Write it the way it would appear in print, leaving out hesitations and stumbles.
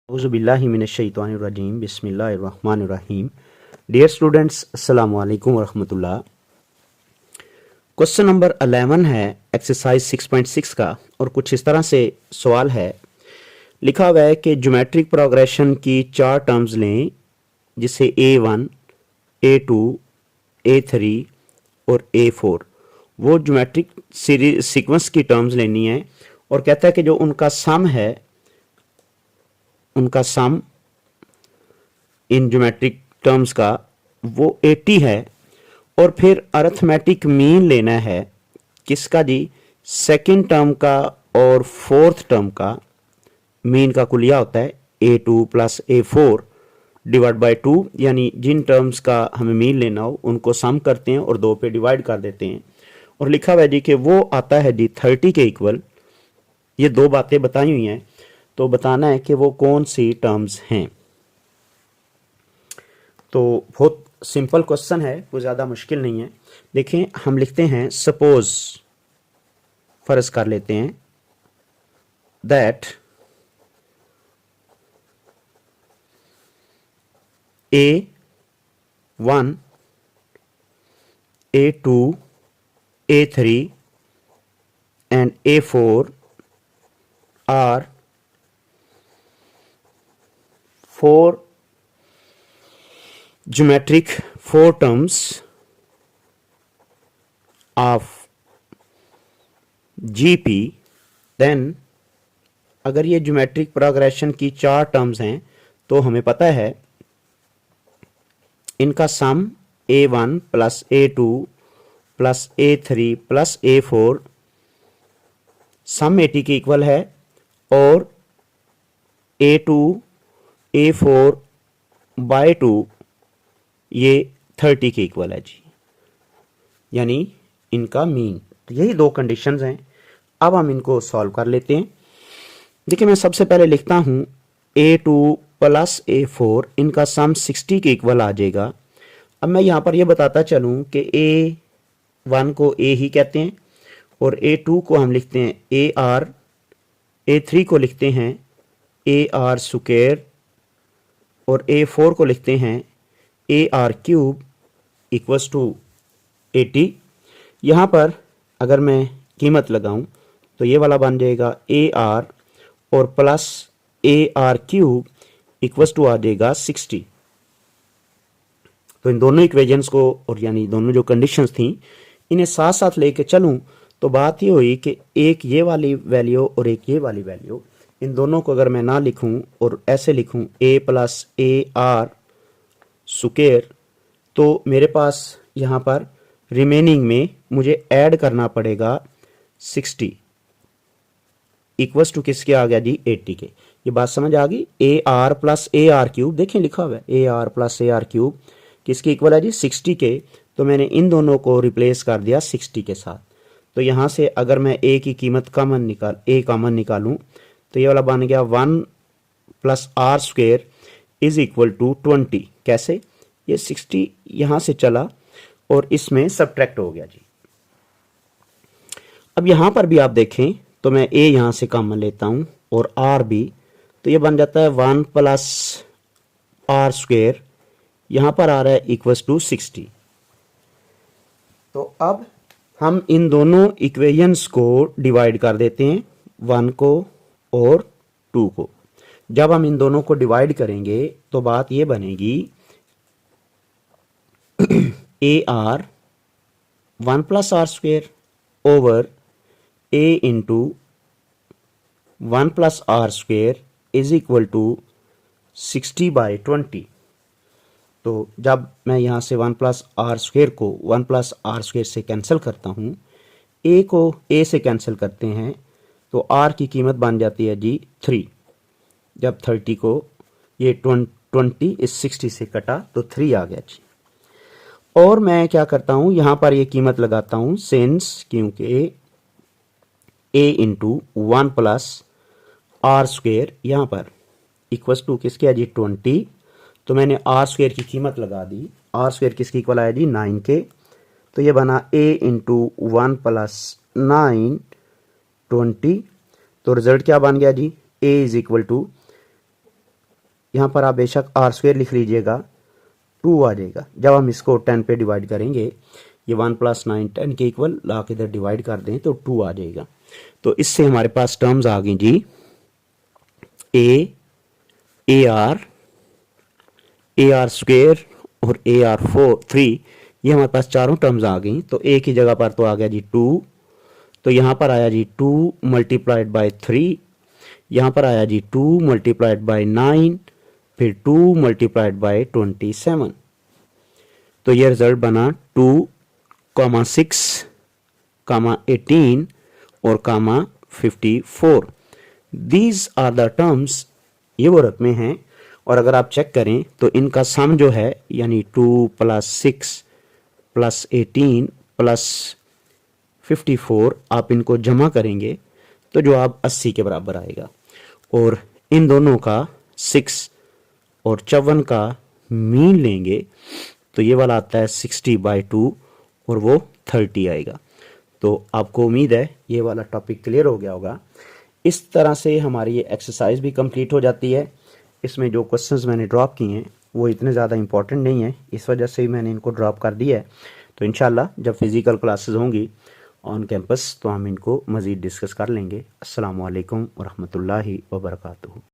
औज़ुबिल्लाहिमिनश्शैतानिर्रजीम बिस्मिल्लाहिर्रहमानिर्रहीम। Dear students, अस्सलाम वालेकुम वरहमतुल्लाह। क्वेश्चन नंबर 11 है एक्सरसाइज 6.6 का और कुछ इस तरह से सवाल है। लिखा हुआ है कि ज्योमेट्रिक प्रोग्रेशन की चार टर्म्स लें जिसे A1, A2, A3 और A4 वो ज्योमेट्रिक सीक्वेंस की टर्म्स लेनी है और कहता है कि जो उनका सम है उनका सम इन ज्योमेट्रिक टर्म्स का वो 80 है और फिर अरिथमेटिक मीन लेना है किसका जी, सेकंड टर्म का और फोर्थ टर्म का मीन का कुलिया होता है A2 plus A4 divide by 2, यानी जिन टर्म्स का हमें मीन लेना हो उनको सम करते हैं और 2 पे डिवाइड कर देते हैं और लिखा हुआ है जी कि वो आता है जी 30 के इक्वल। ये दो बातें बताई हुई हैं तो बताना है कि वो कौन सी टर्म्स हैं। तो बहुत सिंपल क्वेश्चन है, कोई ज़्यादा मुश्किल नहीं है। देखें, हम लिखते हैं सपोज, फर्ज कर लेते हैं that A1, A2, A3 and A4 are four geometric four terms of GP, then अगर ये ज्योमेट्रिक प्रोग्रेशन की चार टर्म्स हैं तो हमें पता है इनका सम A1 plus A2 plus A3 plus A4 सम 80 के इक्वल है और A2 A4 बाय 2 ये 30 के इक्वल है जी, यानी इनका मीन। तो यही दो कंडीशंस हैं। अब हम इनको सॉल्व कर लेते हैं। देखिए, मैं सबसे पहले लिखता हूं A2 प्लस A4 इनका सम 60 के इक्वल आ जाएगा। अब मैं यहां पर यह बताता चलूं कि A1 को A ही कहते हैं और A2 को हम लिखते हैं AR, A3 को लिखते हैं AR स्क्वायर और A4 को लिखते हैं AR क्यूब इक्वल्स टू 80। यहाँ पर अगर मैं कीमत लगाऊं तो ये वाला बन जाएगा AR और plus AR cube equals to आ जाएगा 60। तो इन दोनों इक्वेशंस को और यानी दोनों जो कंडीशंस थी इन्हें साथ साथ लेके चलूं तो बात ये हुई कि एक ये वाली वैल्यू और एक ये वाली वैल्यू, इन दोनों को अगर मैं ना लिखूं और ऐसे लिखूं A प्लस AR स्क्वायर, तो मेरे पास यहाँ पर रिमेनिंग में मुझे ऐड करना पड़ेगा 60 इक्वल्स टू किसके आ गया जी, 80 के। ये बात समझ आ गई। AR प्लस AR क्यूब, देखें लिखा हुआ है AR प्लस AR क्यूब किसके इक्वल है जी, 60 के। तो मैंने इन दोनों को रिप्लेस कर दिया 60 के साथ। तो यहाँ से अगर मैं A की कीमत कॉमन निकालूं तो ये वाला बन गया 1 plus R square is equal to 20। कैसे, ये 60 यहाँ से चला और इसमें सब्ट्रैक्ट हो गया जी। अब यहाँ पर भी आप देखें तो मैं A यहाँ से कॉमन लेता हूँ और R भी, तो ये बन जाता है 1 प्लस R स्क्वायर, यहाँ पर आ रहा है इक्वल्स टू 60। तो अब हम इन दोनों इक्वेशंस को डिवाइड कर देते हैं, 1 को और 2 को। जब हम इन दोनों को डिवाइड करेंगे तो बात ये बनेगी AR 1 plus R square over A into 1 plus R square is equal to 60 by 20। तो जब मैं यहाँ से 1 प्लस R स्क्वायर को 1 प्लस R स्क्वायर से कैंसिल करता हूँ, A को A से कैंसिल करते हैं तो R की कीमत बन जाती है जी 3। जब 30 को ये 20 इस 60 से कटा तो 3 आ गया जी। और मैं क्या करता हूँ, यहाँ पर ये कीमत लगाता हूँ सिंस, क्योंकि A into 1 plus R square यहाँ पर इक्वल्स टू किसके है जी 20। तो मैंने R स्क्वायर की कीमत लगा दी, R स्क्वायर किसकी इक्वल आया जी 9 के। तो ये बना A इंटू 1 प्लस 9 20। तो रिजल्ट क्या बन गया जी, A इज इक्वल टू यहाँ पर आप बेशक आर स्क्वायर लिख लीजिएगा, 2 आ जाएगा। जब हम इसको 10 पे डिवाइड करेंगे, ये 1 + 9 10 के इक्वल ला के इधर डिवाइड कर दें तो 2 आ जाएगा। तो इससे हमारे पास टर्म्स आ गई जी ए आर स्क्वायर और AR3, ये हमारे पास चारों टर्म्स आ गई। तो ए की जगह पर तो आ गया जी 2, तो यहाँ पर आया जी 2 × 3, यहाँ पर आया जी 2 × 9, फिर 2 × 27। तो ये रिजल्ट बना 2, 6, 18 और 54। दीज आर द टर्म्स, ये वो रकमें हैं। और अगर आप चेक करें तो इनका सम जो है यानी 2 + 6 + 18 + 54, आप इनको जमा करेंगे तो जो आप 80 के बराबर आएगा। और इन दोनों का 6 और 54 का मीन लेंगे तो ये वाला आता है 60/2 और वो 30 आएगा। तो आपको उम्मीद है ये वाला टॉपिक क्लियर हो गया होगा। इस तरह से हमारी ये एक्सरसाइज भी कंप्लीट हो जाती है। इसमें जो क्वेश्चंस मैंने ड्रॉप किए हैं वो इतने ज़्यादा इंपॉर्टेंट नहीं है, इस वजह से ही मैंने इनको ड्रॉप कर दिया है। तो इंशाल्लाह जब फिज़िकल क्लासेस होंगी ऑन कैंपस तो हम इनको मज़ीद डिस्कस कर लेंगे। अस्सलामु अलैकुम व रहमतुल्लाहि व बरकातुहू।